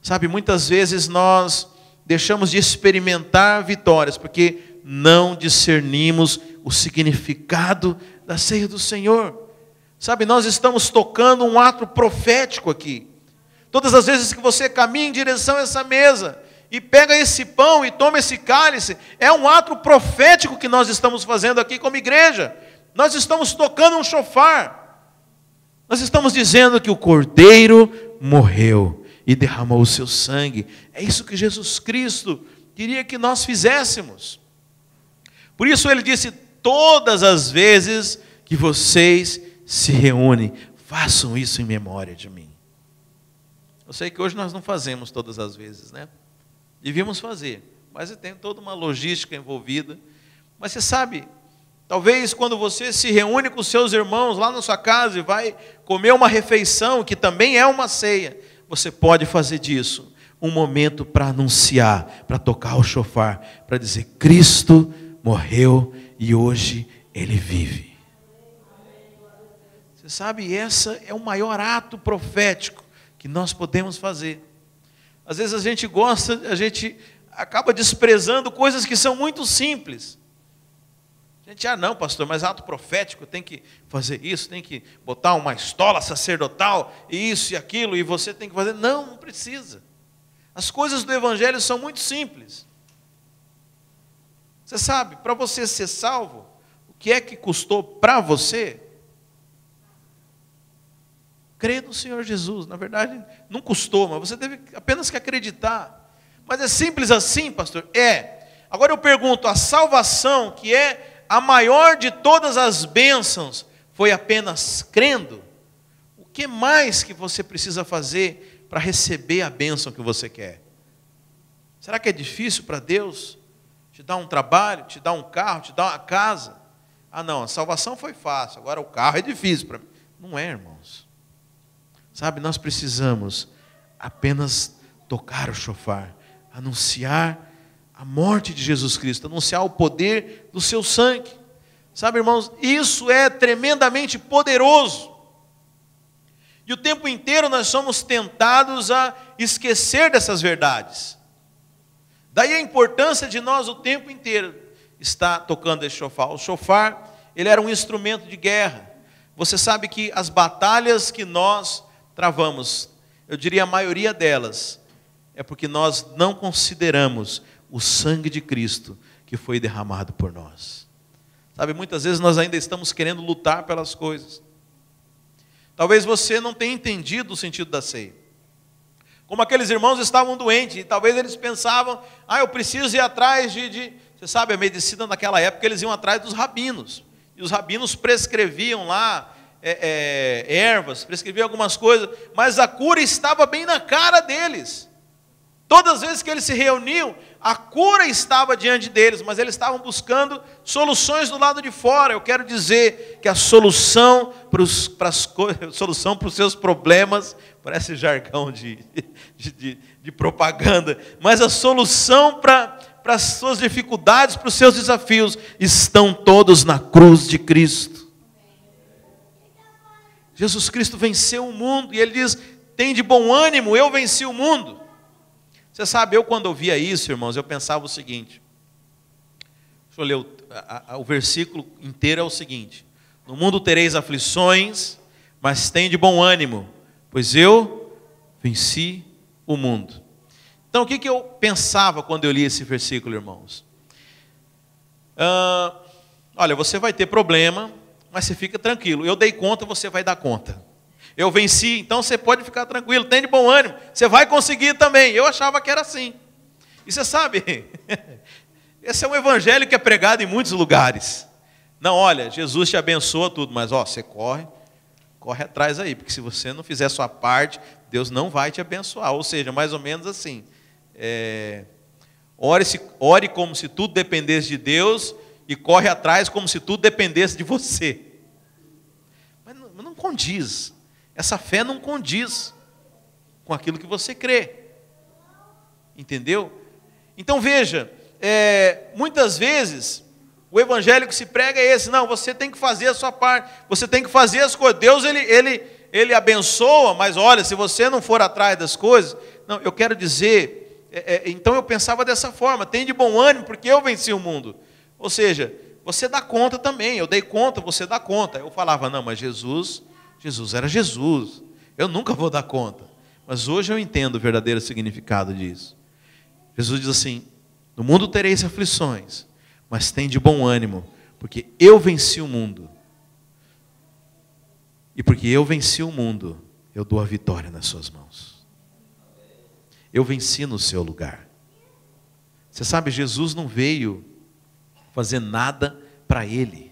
Sabe, muitas vezes nós deixamos de experimentar vitórias, porque não discernimos o significado da ceia do Senhor. Sabe, nós estamos tocando um ato profético aqui. Todas as vezes que você caminha em direção a essa mesa e pega esse pão e toma esse cálice, é um ato profético que nós estamos fazendo aqui como igreja. Nós estamos tocando um chofar. Nós estamos dizendo que o Cordeiro morreu e derramou o seu sangue. É isso que Jesus Cristo queria que nós fizéssemos. Por isso ele disse: todas as vezes que vocês se reúnem, façam isso em memória de mim. Eu sei que hoje nós não fazemos todas as vezes, né? Devíamos fazer, mas tem toda uma logística envolvida. Mas você sabe, talvez quando você se reúne com seus irmãos lá na sua casa e vai comer uma refeição, que também é uma ceia, você pode fazer disso um momento para anunciar, para tocar o chofar, para dizer: Cristo morreu e hoje Ele vive. Você sabe, esse é o maior ato profético que nós podemos fazer. Às vezes a gente acaba desprezando coisas que são muito simples. A gente, não, pastor, mas ato profético tem que fazer isso, tem que botar uma estola sacerdotal, e isso e aquilo, e você tem que fazer. Não, não precisa. As coisas do Evangelho são muito simples. Você sabe, para você ser salvo, o que é que custou para você? Crer no Senhor Jesus. Na verdade, não custou, mas você teve apenas que acreditar. Mas é simples assim, pastor? É. Agora eu pergunto, a salvação, que é a maior de todas as bênçãos, foi apenas crendo? O que mais que você precisa fazer para receber a bênção que você quer? Será que é difícil para Deus te dar um trabalho, te dar um carro, te dar uma casa? Não, a salvação foi fácil, agora o carro é difícil para mim. Não é, irmãos. Sabe, nós precisamos apenas tocar o chofar, anunciar a morte de Jesus Cristo, anunciar o poder do seu sangue. Sabe, irmãos, isso é tremendamente poderoso. E o tempo inteiro nós somos tentados a esquecer dessas verdades. Daí a importância de nós o tempo inteiro estar tocando esse chofar. O chofar, ele era um instrumento de guerra. Você sabe que as batalhas que nós travamos, eu diria a maioria delas, é porque nós não consideramos o sangue de Cristo que foi derramado por nós. Sabe, muitas vezes nós ainda estamos querendo lutar pelas coisas. Talvez você não tenha entendido o sentido da ceia. Como aqueles irmãos estavam doentes, e talvez eles pensavam: eu preciso ir atrás Você sabe, a medicina naquela época, eles iam atrás dos rabinos. E os rabinos prescreviam lá ervas, prescreviam algumas coisas, mas a cura estava bem na cara deles. Todas as vezes que eles se reuniam, a cura estava diante deles, mas eles estavam buscando soluções do lado de fora. Eu quero dizer que a solução para os seus problemas, parece jargão de propaganda, mas a solução para as suas dificuldades, para os seus desafios, estão todos na cruz de Cristo. Jesus Cristo venceu o mundo, e Ele diz: tem de bom ânimo, eu venci o mundo. Você sabe, eu quando ouvia isso, irmãos, eu pensava o seguinte. Deixa eu ler o versículo inteiro, é o seguinte: no mundo tereis aflições, mas tem de bom ânimo, pois eu venci o mundo. Então, o que eu pensava quando eu li esse versículo, irmãos? Olha, você vai ter problema, mas você fica tranquilo. Eu dei conta, você vai dar conta. Eu venci, então você pode ficar tranquilo, tem de bom ânimo, você vai conseguir também. Eu achava que era assim. E você sabe, esse é um evangelho que é pregado em muitos lugares. Não, olha, Jesus te abençoa tudo, mas você corre atrás aí, porque se você não fizer a sua parte, Deus não vai te abençoar. Ou seja, mais ou menos assim, ore como se tudo dependesse de Deus e corre atrás como se tudo dependesse de você. Mas não condiz. Essa fé não condiz com aquilo que você crê. Entendeu? Então veja, muitas vezes o evangelho que se prega é esse: não, você tem que fazer a sua parte, você tem que fazer as coisas. Deus ele abençoa, mas olha, se você não for atrás das coisas, não, eu quero dizer, então eu pensava dessa forma: tem de bom ânimo, porque eu venci o mundo. Ou seja, você dá conta também, eu dei conta, você dá conta. Eu falava, não, mas Jesus era Jesus, eu nunca vou dar conta. Mas hoje eu entendo o verdadeiro significado disso. Jesus diz assim, no mundo tereis aflições, mas tem de bom ânimo, porque eu venci o mundo. E porque eu venci o mundo, eu dou a vitória nas suas mãos. Eu venci no seu lugar. Você sabe, Jesus não veio fazer nada para Ele.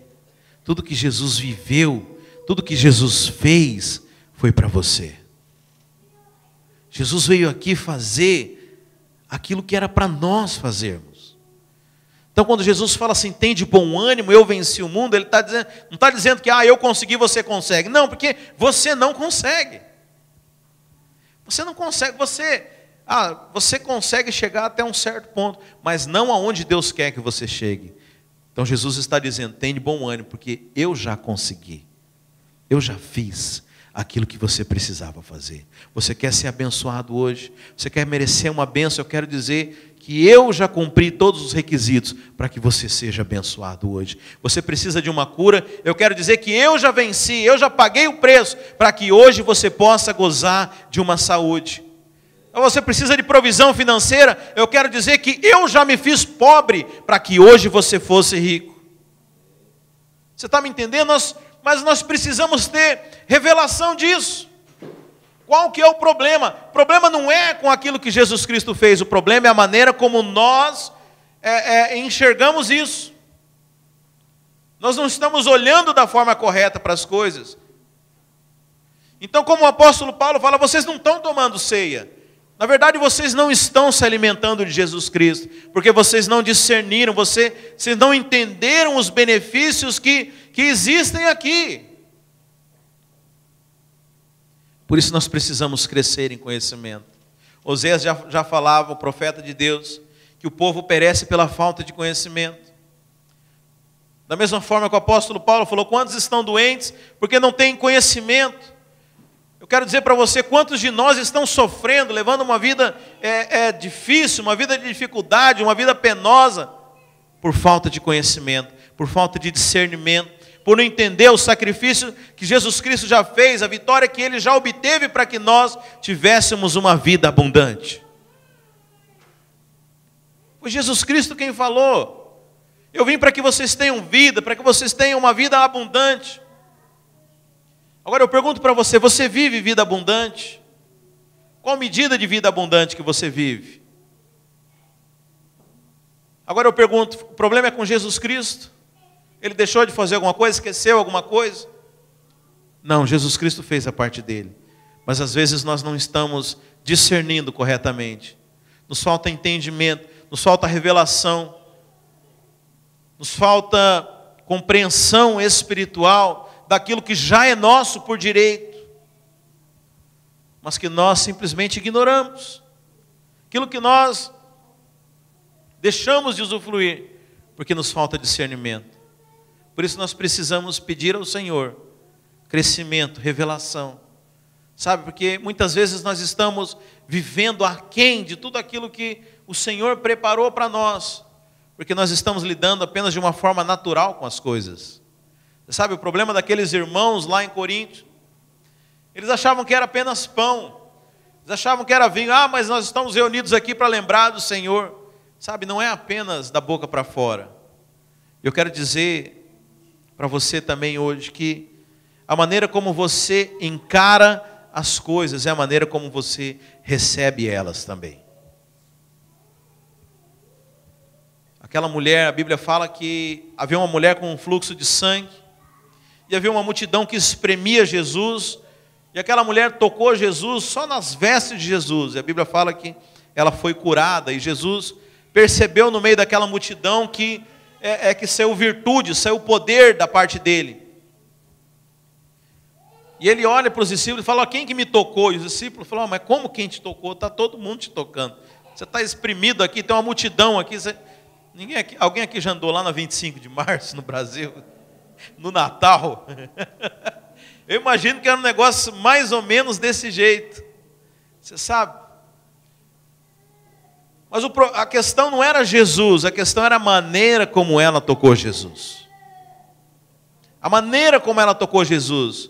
Tudo que Jesus viveu, tudo que Jesus fez, foi para você. Jesus veio aqui fazer aquilo que era para nós fazermos. Então quando Jesus fala assim, tem de bom ânimo, eu venci o mundo, Ele não está dizendo que eu consegui, você consegue. Não, porque você não consegue. Você não consegue, você consegue chegar até um certo ponto, mas não aonde Deus quer que você chegue. Então Jesus está dizendo, tem de bom ânimo, porque eu já consegui. Eu já fiz aquilo que você precisava fazer. Você quer ser abençoado hoje? Você quer merecer uma bênção? Eu quero dizer que eu já cumpri todos os requisitos para que você seja abençoado hoje. Você precisa de uma cura? Eu quero dizer que eu já venci, eu já paguei o preço para que hoje você possa gozar de uma saúde. Você precisa de provisão financeira? Eu quero dizer que eu já me fiz pobre para que hoje você fosse rico. Você está me entendendo? Mas nós precisamos ter revelação disso. Qual que é o problema? O problema não é com aquilo que Jesus Cristo fez, o problema é a maneira como nós enxergamos isso. Nós não estamos olhando da forma correta para as coisas. Então, como o apóstolo Paulo fala, vocês não estão tomando ceia. Na verdade, vocês não estão se alimentando de Jesus Cristo, porque vocês não discerniram, vocês não entenderam os benefícios que existem aqui. Por isso nós precisamos crescer em conhecimento. Oséias já falava, o profeta de Deus, que o povo perece pela falta de conhecimento. Da mesma forma que o apóstolo Paulo falou, quantos estão doentes porque não têm conhecimento? Eu quero dizer para você, quantos de nós estão sofrendo, levando uma vida difícil, uma vida de dificuldade, uma vida penosa, por falta de conhecimento, por falta de discernimento, por não entender o sacrifício que Jesus Cristo já fez, a vitória que Ele já obteve para que nós tivéssemos uma vida abundante. Foi Jesus Cristo quem falou, eu vim para que vocês tenham vida, para que vocês tenham uma vida abundante. Agora eu pergunto para você, você vive vida abundante? Qual medida de vida abundante que você vive? Agora eu pergunto, o problema é com Jesus Cristo? Ele deixou de fazer alguma coisa, esqueceu alguma coisa? Não, Jesus Cristo fez a parte dele. Mas às vezes nós não estamos discernindo corretamente. Nos falta entendimento, nos falta revelação, nos falta compreensão espiritual daquilo que já é nosso por direito, mas que nós simplesmente ignoramos, aquilo que nós deixamos de usufruir, porque nos falta discernimento. Por isso nós precisamos pedir ao Senhor crescimento, revelação, sabe, porque muitas vezes nós estamos vivendo aquém de tudo aquilo que o Senhor preparou para nós, porque nós estamos lidando apenas de uma forma natural com as coisas. Você sabe o problema daqueles irmãos lá em Corinto? Eles achavam que era apenas pão. Eles achavam que era vinho. Mas nós estamos reunidos aqui para lembrar do Senhor. Sabe, não é apenas da boca para fora. Eu quero dizer para você também hoje que a maneira como você encara as coisas é a maneira como você recebe elas também. Aquela mulher, a Bíblia fala que havia uma mulher com um fluxo de sangue, e havia uma multidão que espremia Jesus, e aquela mulher tocou Jesus só nas vestes de Jesus, e a Bíblia fala que ela foi curada, e Jesus percebeu no meio daquela multidão que saiu virtude, saiu poder da parte dele. E ele olha para os discípulos e fala, quem que me tocou? E os discípulos falam, mas como quem te tocou? Está todo mundo te tocando. Você está espremido aqui, tem uma multidão aqui. Alguém aqui já andou lá na 25 de março, no Brasil? No Natal? Eu imagino que era um negócio mais ou menos desse jeito. Você sabe? Mas a questão não era Jesus, a questão era a maneira como ela tocou Jesus. A maneira como ela tocou Jesus,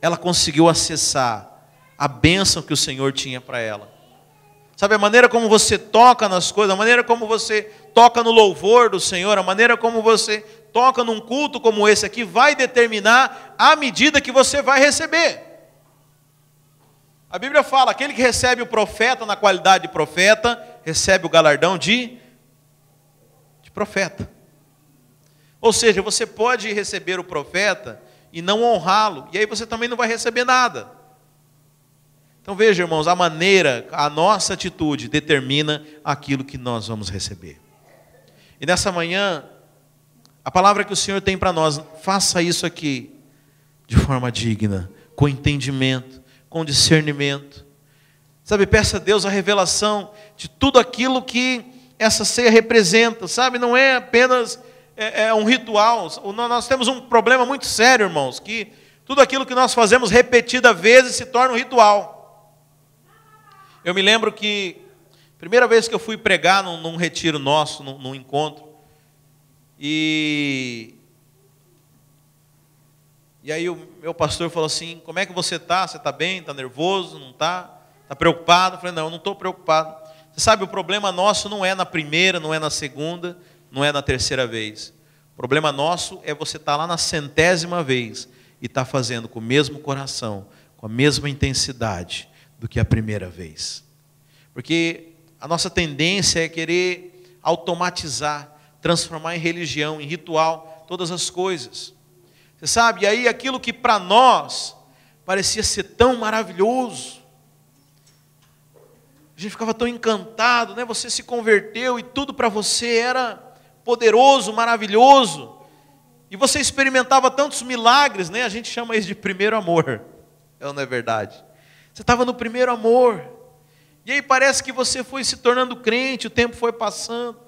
ela conseguiu acessar a bênção que o Senhor tinha para ela. Sabe, a maneira como você toca nas coisas, a maneira como você toca no louvor do Senhor, a maneira como você toca num culto como esse aqui, vai determinar a medida que você vai receber. A Bíblia fala, aquele que recebe o profeta na qualidade de profeta, recebe o galardão de profeta. Ou seja, você pode receber o profeta e não honrá-lo, e aí você também não vai receber nada. Então veja, irmãos, a maneira, a nossa atitude determina aquilo que nós vamos receber. E nessa manhã, a palavra que o Senhor tem para nós, faça isso aqui de forma digna, com entendimento, com discernimento. Sabe, peça a Deus a revelação de tudo aquilo que essa ceia representa, sabe? Não é apenas um ritual. Nós temos um problema muito sério, irmãos, que tudo aquilo que nós fazemos repetidas vezes se torna um ritual. Eu me lembro que, primeira vez que eu fui pregar num retiro nosso, num encontro, e aí o meu pastor falou assim, como é que você está? Você está bem? Está nervoso? Não está? Está preocupado? Eu falei, não, eu não estou preocupado. Você sabe, o problema nosso não é na primeira, não é na segunda, não é na terceira vez. O problema nosso é você estar lá na 100ª vez e estar fazendo com o mesmo coração, com a mesma intensidade do que a primeira vez. Porque a nossa tendência é querer automatizar, transformar em religião, em ritual, todas as coisas. Você sabe, e aí aquilo que para nós parecia ser tão maravilhoso, a gente ficava tão encantado, né? Você se converteu e tudo para você era poderoso, maravilhoso, e você experimentava tantos milagres, né? A gente chama isso de primeiro amor, não é verdade? Você estava no primeiro amor, e aí parece que você foi se tornando crente, o tempo foi passando,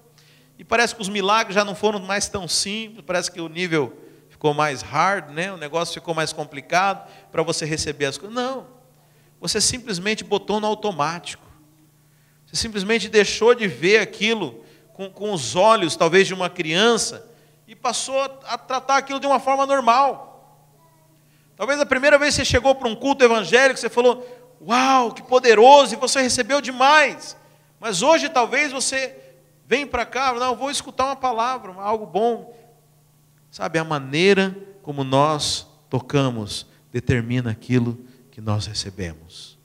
e parece que os milagres já não foram mais tão simples, parece que o nível ficou mais hard, né? O negócio ficou mais complicado para você receber as coisas. Não, você simplesmente botou no automático, você simplesmente deixou de ver aquilo com os olhos, talvez, de uma criança, e passou a tratar aquilo de uma forma normal. Talvez a primeira vez que você chegou para um culto evangélico, você falou, uau, que poderoso, e você recebeu demais. Mas hoje talvez você vem para cá, não, vou escutar uma palavra, algo bom. Sabe, a maneira como nós tocamos determina aquilo que nós recebemos.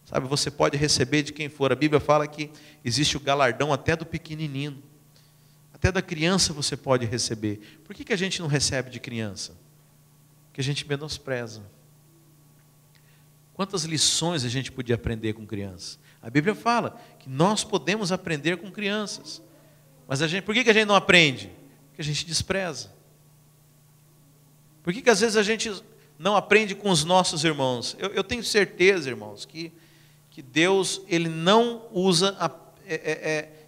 Sabe, você pode receber de quem for. A Bíblia fala que existe o galardão até do pequenininho. Até da criança você pode receber. Por que a gente não recebe de criança? Porque a gente menospreza. Quantas lições a gente podia aprender com crianças? A Bíblia fala que nós podemos aprender com crianças. Mas por que a gente não aprende? Porque a gente despreza. Por que às vezes a gente não aprende com os nossos irmãos? Eu tenho certeza, irmãos, que Deus, Ele não usa,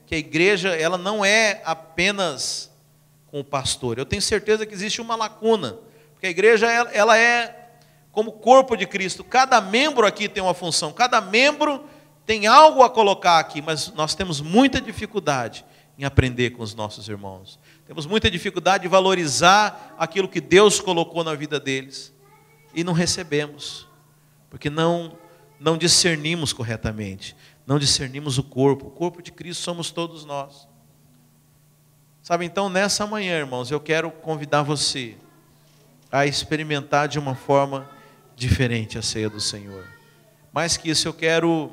que a igreja, ela não é apenas com o pastor. Eu tenho certeza que existe uma lacuna, porque a igreja, ela é como o corpo de Cristo. Cada membro aqui tem uma função, cada membro tem algo a colocar aqui, mas nós temos muita dificuldade em aprender com os nossos irmãos. Temos muita dificuldade de valorizar aquilo que Deus colocou na vida deles, e não recebemos, porque não discernimos corretamente, não discernimos o corpo de Cristo somos todos nós. Sabe, então nessa manhã, irmãos, eu quero convidar você a experimentar de uma forma diferente a ceia do Senhor. Mais que isso, eu quero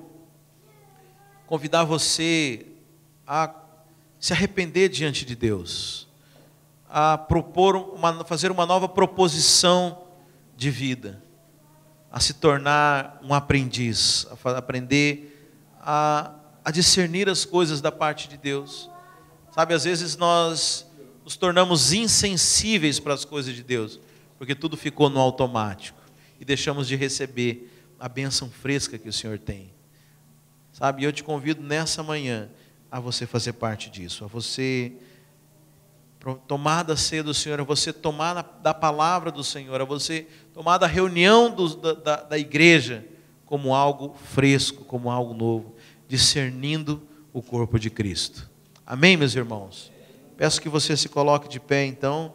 convidar você a se arrepender diante de Deus, a fazer uma nova proposição de vida, a se tornar um aprendiz, a aprender a discernir as coisas da parte de Deus. Sabe, às vezes nós nos tornamos insensíveis para as coisas de Deus, porque tudo ficou no automático, e deixamos de receber a bênção fresca que o Senhor tem. Sabe, eu te convido nessa manhã a você fazer parte disso, a você tomar da ceia do Senhor, a você tomar da palavra do Senhor, a você tomar da reunião da igreja como algo fresco, como algo novo, discernindo o corpo de Cristo. Amém, meus irmãos? Peço que você se coloque de pé, então.